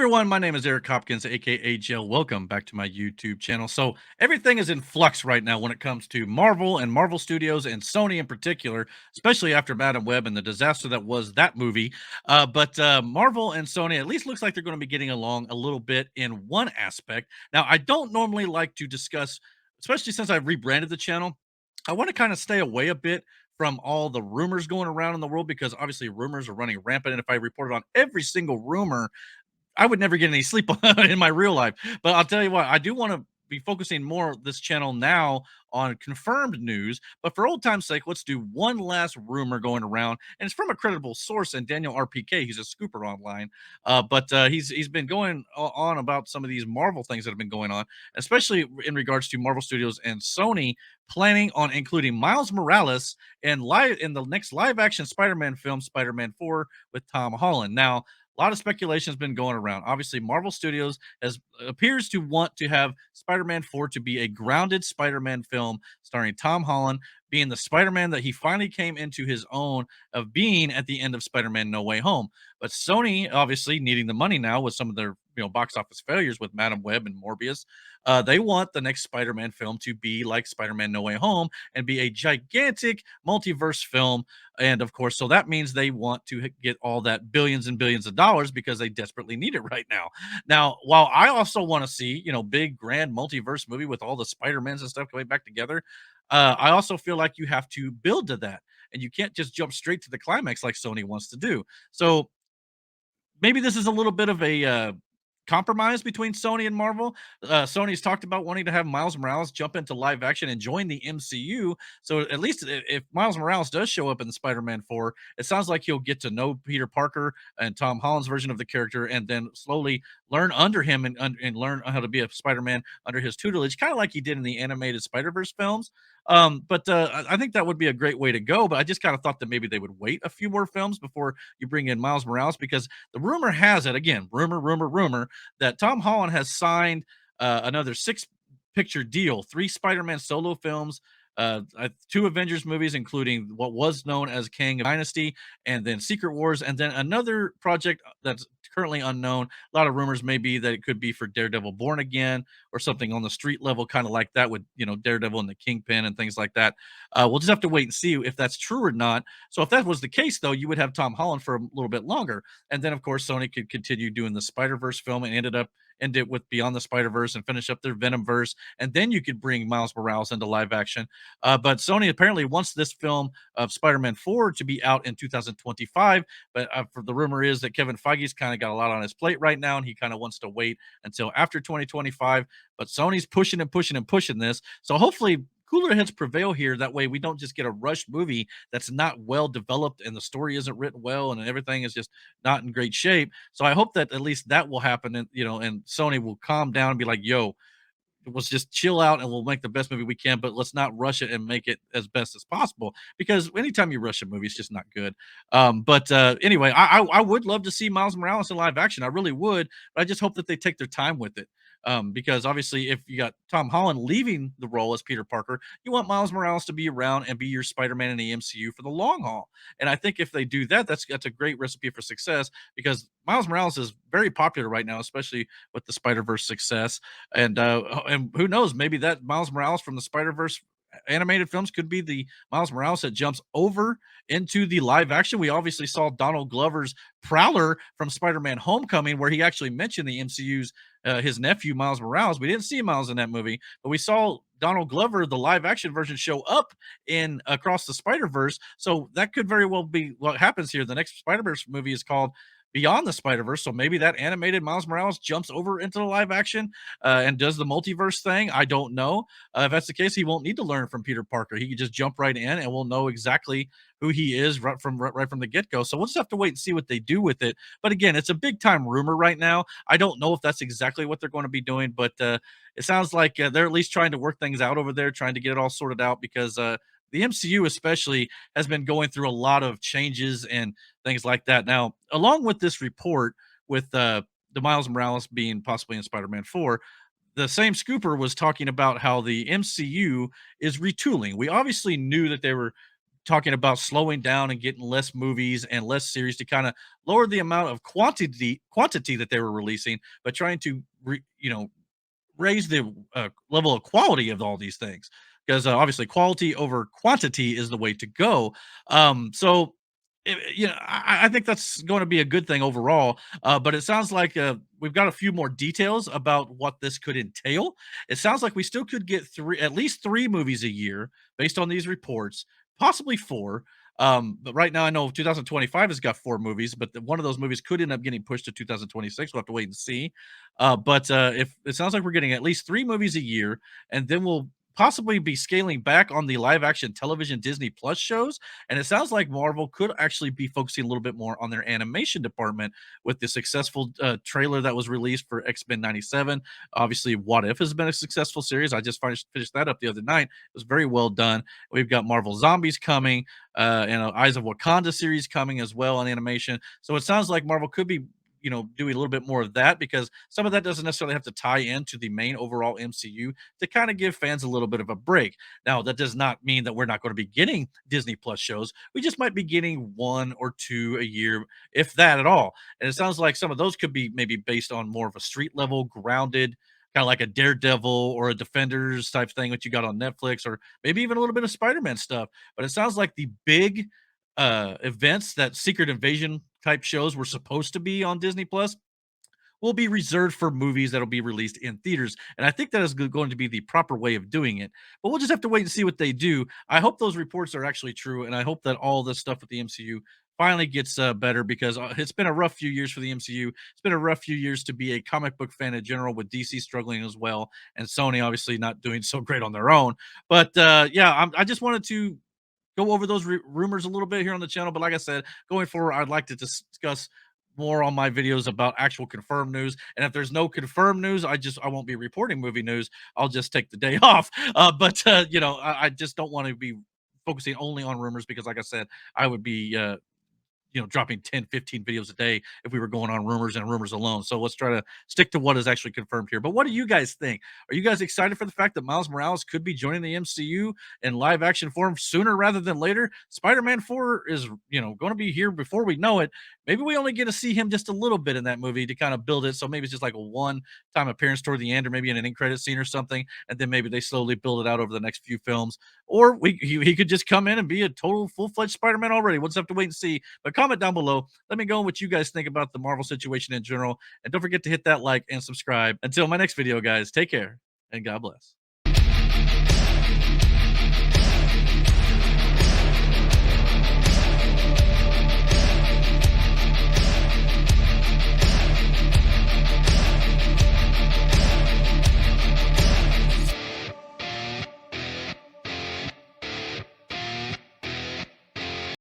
Everyone, my name is Eric Hopkins, aka JEL. Welcome back to my YouTube channel. So, everything is in flux right now when it comes to Marvel and Marvel Studios and Sony in particular, especially after Madam Web and the disaster that was that movie. But Marvel and Sony at least looks like they're going to be getting along a little bit in one aspect. Now, I don't normally like to discuss, especially since I've rebranded the channel, I want to kind of stay away a bit from all the rumors going around in the world because obviously rumors are running rampant. And if I reported on every single rumor, I would never get any sleep in my real life. But I'll tell you what, I do want to be focusing more this channel now on confirmed news. But for old time's sake, let's do one last rumor going around, and it's from a credible source. And Daniel RPK, he's a scooper online, but he's been going on about some of these Marvel things that have been going on, especially in regards to Marvel Studios and Sony planning on including Miles Morales in the next live action Spider-Man film, Spider-Man 4, with Tom Holland. Now, a lot of speculation has been going around. Obviously, Marvel Studios has appears to want to have Spider-Man 4 to be a grounded Spider-Man film starring Tom Holland being the Spider-Man that he finally came into his own of being at the end of Spider-Man No Way Home. But Sony, obviously needing the money now with some of their box office failures with Madam Web and Morbius, they want the next Spider-Man film to be like Spider-Man No Way Home and be a gigantic multiverse film. And of course, so that means they want to get all that billions and billions of dollars because they desperately need it right now. Now, while I also want to see, big grand multiverse movie with all the Spider-Mans and stuff coming back together, I also feel like you have to build to that. And you can't just jump straight to the climax like Sony wants to do. So maybe this is a little bit of a compromise between Sony and Marvel. Sony's talked about wanting to have Miles Morales jump into live action and join the MCU. So at least if Miles Morales does show up in the Spider-Man 4, it sounds like he'll get to know Peter Parker and Tom Holland's version of the character, and then slowly learn under him and learn how to be a Spider-Man under his tutelage, kind of like he did in the animated Spider-Verse films. But I think that would be a great way to go. But I just kind of thought that maybe they would wait a few more films before you bring in Miles Morales, because the rumor has it, again, rumor, that Tom Holland has signed another six-picture deal, three Spider-Man solo films, two Avengers movies, including what was known as Kang Dynasty, and then Secret Wars, and then another project that's currently unknown. A lot of rumors may be that it could be for Daredevil Born Again or something on the street level, kind of like that with Daredevil and the Kingpin and things like that. We'll just have to wait and see if that's true or not. So if that was the case, though, you would have Tom Holland for a little bit longer, and then of course Sony could continue doing the Spider-Verse film and end it with Beyond the Spider-Verse and finish up their Venom verse, and then you could bring Miles Morales into live action. But Sony apparently wants this film of Spider-Man 4 to be out in 2025. But for the rumor is that Kevin Feige's kind of got a lot on his plate right now, and he kind of wants to wait until after 2025. But Sony's pushing and pushing and pushing this. So hopefully cooler heads prevail here. That way we don't just get a rushed movie that's not well developed and the story isn't written well and everything is just not in great shape. So I hope that at least that will happen, and and Sony will calm down and be like, yo, let's just chill out and we'll make the best movie we can, but let's not rush it and make it as best as possible, because anytime you rush a movie, it's just not good. But anyway, I would love to see Miles Morales in live action. I really would, but I just hope that they take their time with it. Because obviously, if you got Tom Holland leaving the role as Peter Parker, you want Miles Morales to be around and be your Spider-Man in the MCU for the long haul. And I think if they do that, that's a great recipe for success, because Miles Morales is very popular right now, especially with the Spider-Verse success. And who knows, maybe that Miles Morales from the Spider-Verse animated films could be the Miles Morales that jumps over into the live action. We obviously saw Donald Glover's Prowler from Spider-Man Homecoming, where he actually mentioned the MCU's his nephew Miles Morales. We didn't see Miles in that movie, but we saw Donald Glover, the live action version, show up in Across the Spider-Verse. So that could very well be what happens here. The next Spider-Verse movie is called Beyond the Spider-Verse. So maybe that animated Miles Morales jumps over into the live action and does the multiverse thing. I don't know. If that's the case, he won't need to learn from Peter Parker. He can just jump right in and we'll know exactly who he is right from the get-go. So we'll just have to wait and see what they do with it. But again, it's a big time rumor right now. I don't know if that's exactly what they're going to be doing, but it sounds like they're at least trying to work things out over there, trying to get it all sorted out, because the MCU especially has been going through a lot of changes and things like that. Now, along with this report with the Miles Morales being possibly in Spider-Man 4, the same scooper was talking about how the MCU is retooling. We obviously knew that they were talking about slowing down and getting less movies and less series to kind of lower the amount of quantity that they were releasing, but trying to raise the level of quality of all these things, because obviously quality over quantity is the way to go. So I think that's going to be a good thing overall. But it sounds like we've got a few more details about what this could entail. It sounds like we still could get at least three movies a year based on these reports, possibly four. But right now, I know 2025 has got four movies, but one of those movies could end up getting pushed to 2026. We'll have to wait and see. But if it sounds like we're getting at least three movies a year, and then we'll possibly be scaling back on the live action television Disney Plus shows. And it sounds like Marvel could actually be focusing a little bit more on their animation department with the successful trailer that was released for X-Men 97. Obviously, What If has been a successful series. I just finished that up the other night. It was very well done. We've got Marvel Zombies coming, and Eyes of Wakanda series coming as well on animation. So it sounds like Marvel could be doing a little bit more of that, because some of that doesn't necessarily have to tie into the main overall MCU, to kind of give fans a little bit of a break. Now, that does not mean that we're not going to be getting Disney Plus shows. We just might be getting one or two a year, if that at all. And it sounds like some of those could be maybe based on more of a street level, grounded, kind of like a Daredevil or a Defenders type thing, that you got on Netflix, or maybe even a little bit of Spider-Man stuff. But it sounds like the big events, that Secret Invasion type shows were supposed to be on Disney Plus, will be reserved for movies that'll be released in theaters. And I think that is going to be the proper way of doing it. But we'll just have to wait and see what they do. I hope those reports are actually true, and I hope that all this stuff with the MCU finally gets better, because it's been a rough few years for the MCU. It's been a rough few years to be a comic book fan in general, with DC struggling as well, and Sony obviously not doing so great on their own. But yeah, I just wanted to go over those rumors a little bit here on the channel. But like I said, going forward, I'd like to discuss more on my videos about actual confirmed news. And if there's no confirmed news, I won't be reporting movie news. I'll just take the day off. But I just don't want to be focusing only on rumors, because like I said, I would be dropping 10, 15 videos a day if we were going on rumors and rumors alone. So let's try to stick to what is actually confirmed here. But what do you guys think? Are you guys excited for the fact that Miles Morales could be joining the MCU in live action form sooner rather than later? Spider-Man 4 is, going to be here before we know it. Maybe we only get to see him just a little bit in that movie to kind of build it. So maybe it's just like a one-time appearance toward the end, or maybe in an end credit scene or something, and then maybe they slowly build it out over the next few films. Or he could just come in and be a total full-fledged Spider-Man already. We'll just have to wait and see. But comment down below. Let me know what you guys think about the Marvel situation in general. And don't forget to hit that like and subscribe. Until my next video, guys, take care and God bless.